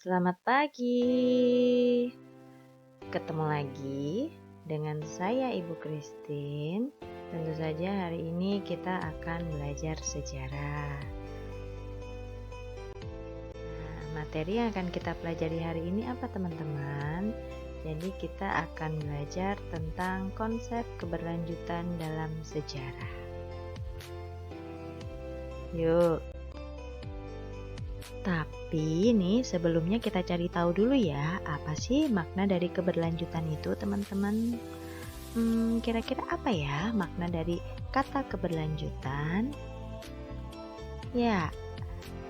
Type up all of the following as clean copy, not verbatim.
Selamat pagi. Ketemu lagi dengan saya Ibu Christine. Tentu saja hari ini kita akan belajar sejarah. Materi yang akan kita pelajari hari ini apa teman-teman? Jadi kita akan belajar tentang konsep keberlanjutan dalam sejarah. Yuk. Tapi nih sebelumnya kita cari tahu dulu ya, apa sih makna dari keberlanjutan itu teman-teman? Kira-kira apa ya makna dari kata keberlanjutan? Ya,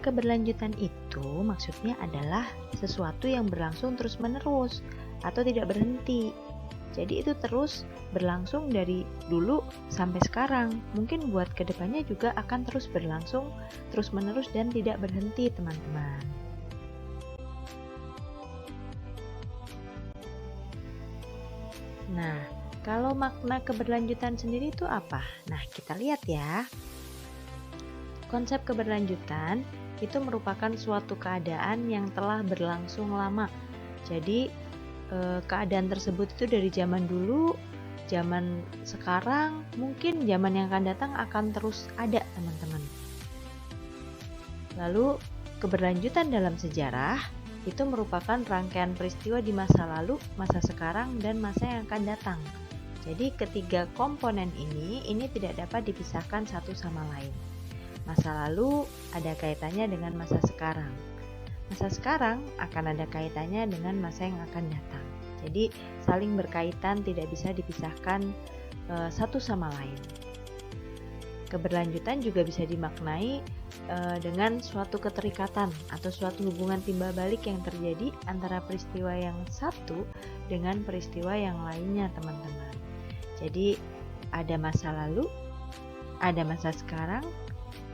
keberlanjutan itu maksudnya adalah sesuatu yang berlangsung terus-menerus atau tidak berhenti. Jadi itu terus berlangsung dari dulu sampai sekarang. Mungkin buat kedepannya juga akan terus berlangsung terus-menerus dan tidak berhenti teman-teman. Nah, kalau makna keberlanjutan sendiri itu apa? Nah, kita lihat ya. Konsep keberlanjutan itu merupakan suatu keadaan yang telah berlangsung lama. Jadi keadaan tersebut itu dari zaman dulu, zaman sekarang, mungkin zaman yang akan datang akan terus ada teman-teman. Lalu keberlanjutan dalam sejarah itu merupakan rangkaian peristiwa di masa lalu, masa sekarang, dan masa yang akan datang. Jadi ketiga komponen ini tidak dapat dipisahkan satu sama lain. Masa lalu ada kaitannya dengan masa sekarang. Masa sekarang akan ada kaitannya dengan masa yang akan datang. Jadi saling berkaitan, tidak bisa dipisahkan satu sama lain. Keberlanjutan juga bisa dimaknai dengan suatu keterikatan atau suatu hubungan timbal balik yang terjadi antara peristiwa yang satu dengan peristiwa yang lainnya teman-teman. Jadi ada masa lalu, ada masa sekarang,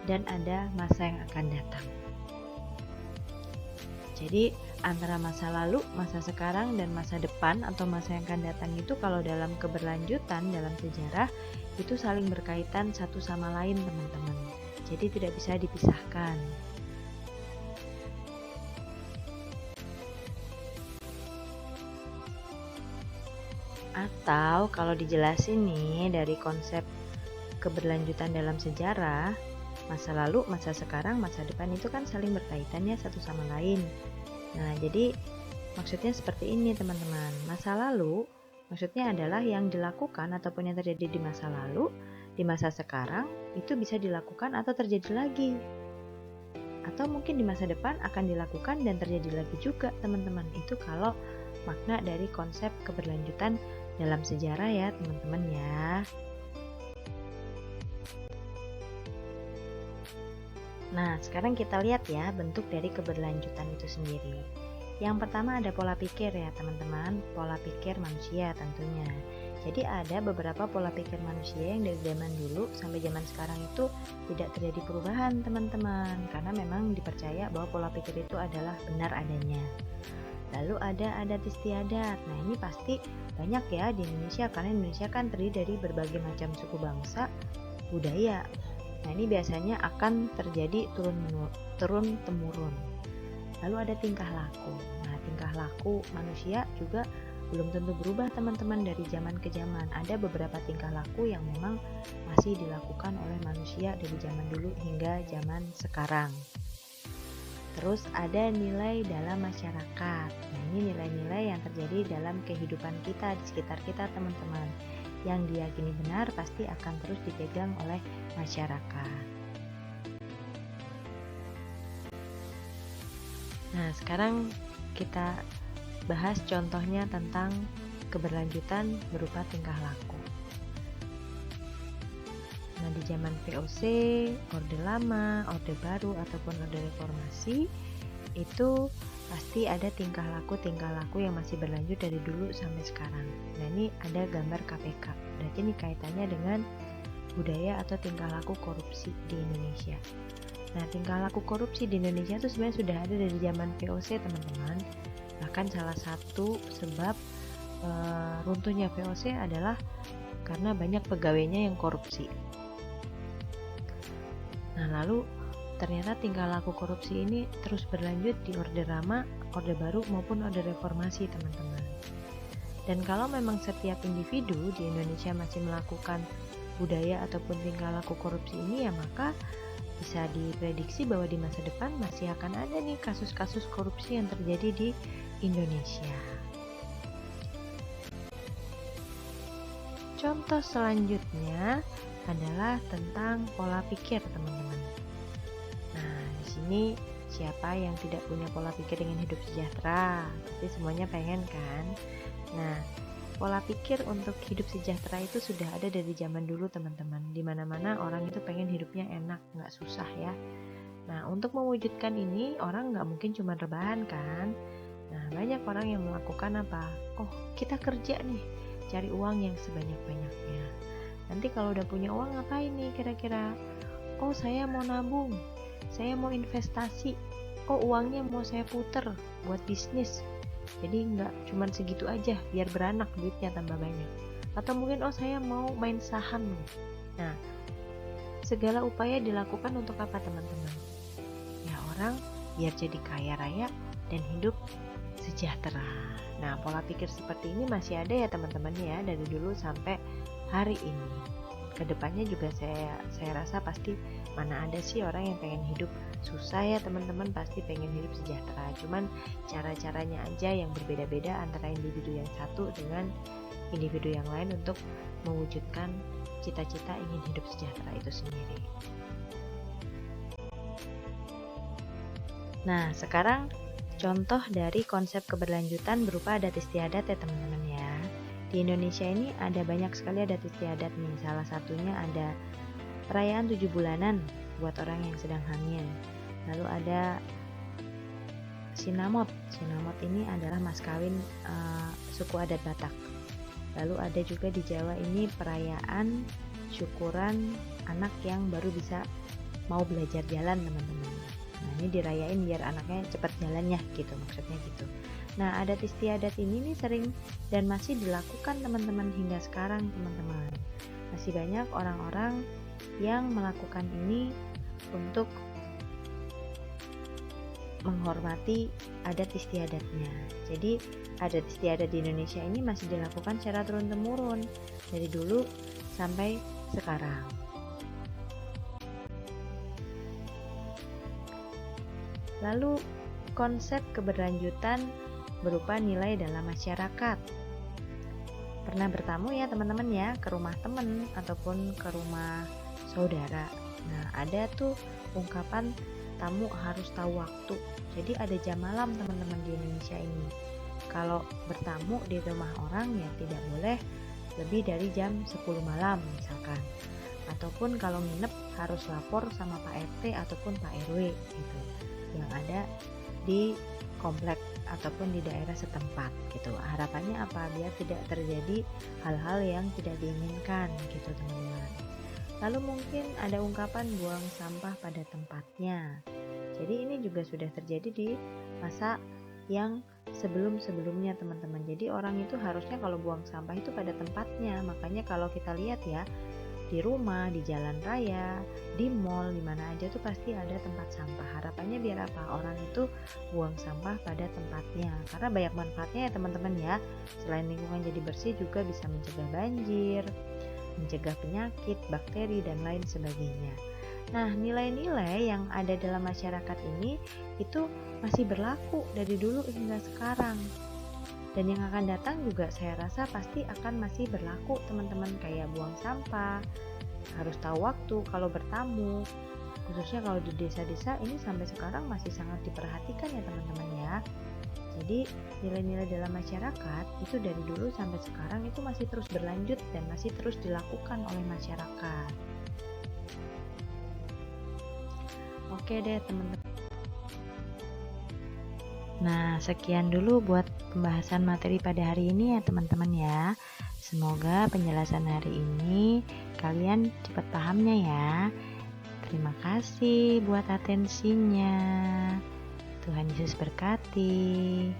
dan ada masa yang akan datang. Jadi antara masa lalu, masa sekarang, dan masa depan atau masa yang akan datang itu kalau dalam keberlanjutan dalam sejarah itu saling berkaitan satu sama lain teman-teman. Jadi tidak bisa dipisahkan. Atau kalau dijelasin nih dari konsep keberlanjutan dalam sejarah, masa lalu, masa sekarang, masa depan itu kan saling berkaitan ya satu sama lain. Nah, jadi maksudnya seperti ini teman-teman. Masa lalu maksudnya adalah yang dilakukan ataupun yang terjadi di masa lalu, di masa sekarang itu bisa dilakukan atau terjadi lagi. Atau mungkin di masa depan akan dilakukan dan terjadi lagi juga teman-teman. Itu kalau makna dari konsep keberlanjutan dalam sejarah ya teman-teman ya. Nah, sekarang kita lihat ya bentuk dari keberlanjutan itu sendiri. Yang pertama ada pola pikir ya teman-teman, pola pikir manusia tentunya. Jadi ada beberapa pola pikir manusia yang dari zaman dulu sampai zaman sekarang itu tidak terjadi perubahan teman-teman, karena memang dipercaya bahwa pola pikir itu adalah benar adanya. Lalu ada adat istiadat. Nah, ini pasti banyak ya di Indonesia, karena Indonesia kan terdiri dari berbagai macam suku bangsa, budaya. Nah, ini biasanya akan terjadi turun-temurun. Lalu ada tingkah laku. Nah, tingkah laku manusia juga belum tentu berubah teman-teman dari zaman ke zaman. Ada beberapa tingkah laku yang memang masih dilakukan oleh manusia dari zaman dulu hingga zaman sekarang. Terus ada nilai dalam masyarakat. Nah, ini nilai-nilai yang terjadi dalam kehidupan kita di sekitar kita teman-teman. Yang diyakini benar pasti akan terus dipegang oleh masyarakat. Nah, sekarang kita bahas contohnya tentang keberlanjutan berupa tingkah laku. Nah, di zaman VOC, Orde Lama, Orde Baru, ataupun Orde Reformasi, itu pasti ada tingkah laku yang masih berlanjut dari dulu sampai sekarang. Nah, ini ada gambar KPK. Berarti ini kaitannya dengan budaya atau tingkah laku korupsi di Indonesia. Nah, tingkah laku korupsi di Indonesia itu sebenarnya sudah ada dari zaman VOC teman-teman. Bahkan salah satu sebab runtuhnya VOC adalah karena banyak pegawainya yang korupsi. Nah, lalu ternyata tingkah laku korupsi ini terus berlanjut di Orde Lama, Orde Baru maupun Orde Reformasi, teman-teman. Dan kalau memang setiap individu di Indonesia masih melakukan budaya ataupun tingkah laku korupsi ini, ya maka bisa diprediksi bahwa di masa depan masih akan ada nih kasus-kasus korupsi yang terjadi di Indonesia. Contoh selanjutnya adalah tentang pola pikir, teman-teman. Nah, di sini siapa yang tidak punya pola pikir ingin hidup sejahtera? Pasti semuanya pengen kan? Nah, pola pikir untuk hidup sejahtera itu sudah ada dari zaman dulu, teman-teman. Di mana-mana orang itu pengen hidupnya enak, nggak susah ya. Nah, untuk mewujudkan ini, orang nggak mungkin cuma rebahan kan? Nah, banyak orang yang melakukan apa? Oh, kita kerja nih, cari uang yang sebanyak-banyaknya. Nanti kalau udah punya uang ngapain nih kira-kira? Oh, saya mau nabung, saya mau investasi. Oh, uangnya mau saya puter buat bisnis. Jadi nggak cuman segitu aja, biar beranak duitnya tambah banyak. Atau mungkin saya mau main saham. Nah, segala upaya dilakukan untuk apa, teman-teman? Ya, orang biar jadi kaya raya dan hidup sejahtera. Nah, pola pikir seperti ini masih ada ya teman-teman ya, dari dulu sampai hari ini. Kedepannya juga saya rasa pasti mana ada sih orang yang pengen hidup susah ya teman-teman, pasti pengen hidup sejahtera. Cuman cara-caranya aja yang berbeda-beda antara individu yang satu dengan individu yang lain untuk mewujudkan cita-cita ingin hidup sejahtera itu sendiri. Nah, sekarang contoh dari konsep keberlanjutan berupa adat istiadat ya teman-teman ya. Di Indonesia ini ada banyak sekali adat istiadat nih. Salah satunya ada perayaan 7 bulanan buat orang yang sedang hamil. Lalu ada sinamot. Sinamot ini adalah mas kawin suku adat Batak. Lalu ada juga di Jawa ini perayaan syukuran anak yang baru bisa mau belajar jalan, teman-teman. Nah, ini dirayain biar anaknya cepat jalannya gitu, maksudnya gitu. Nah, adat istiadat ini nih sering dan masih dilakukan teman-teman hingga sekarang, teman-teman. Masih banyak orang-orang yang melakukan ini untuk menghormati adat istiadatnya. Jadi, adat istiadat di Indonesia ini masih dilakukan secara turun-temurun dari dulu sampai sekarang. Lalu, konsep keberlanjutan berupa nilai dalam masyarakat. Pernah bertamu ya teman-teman ya ke rumah teman ataupun ke rumah saudara. Nah, ada tuh ungkapan tamu harus tahu waktu. Jadi ada jam malam teman-teman di Indonesia ini. Kalau bertamu di rumah orang ya tidak boleh lebih dari jam 10 malam misalkan. Ataupun kalau nginep harus lapor sama Pak RT ataupun Pak RW gitu, yang ada di komplek ataupun di daerah setempat gitu. Harapannya apa? Biar tidak terjadi hal-hal yang tidak diinginkan gitu, teman-teman. Lalu mungkin ada ungkapan buang sampah pada tempatnya. Jadi ini juga sudah terjadi di masa yang sebelum-sebelumnya, teman-teman. Jadi orang itu harusnya kalau buang sampah itu pada tempatnya. Makanya kalau kita lihat ya, di rumah, di jalan raya, di mall, di mana aja tuh pasti ada tempat sampah. Harapannya biar apa? Orang itu buang sampah pada tempatnya. Karena banyak manfaatnya ya teman-teman ya. Selain lingkungan jadi bersih, juga bisa mencegah banjir, mencegah penyakit, bakteri, dan lain sebagainya. Nah, nilai-nilai yang ada dalam masyarakat ini itu masih berlaku dari dulu hingga sekarang. Dan yang akan datang juga saya rasa pasti akan masih berlaku, teman-teman, kayak buang sampah, harus tahu waktu kalau bertamu. Khususnya kalau di desa-desa ini sampai sekarang masih sangat diperhatikan ya teman-teman ya. Jadi nilai-nilai dalam masyarakat itu dari dulu sampai sekarang itu masih terus berlanjut dan masih terus dilakukan oleh masyarakat. Oke deh teman-teman. Nah, sekian dulu buat pembahasan materi pada hari ini ya teman-teman ya. Semoga penjelasan hari ini kalian cepat pahamnya ya. Terima kasih buat atensinya. Tuhan Yesus berkati.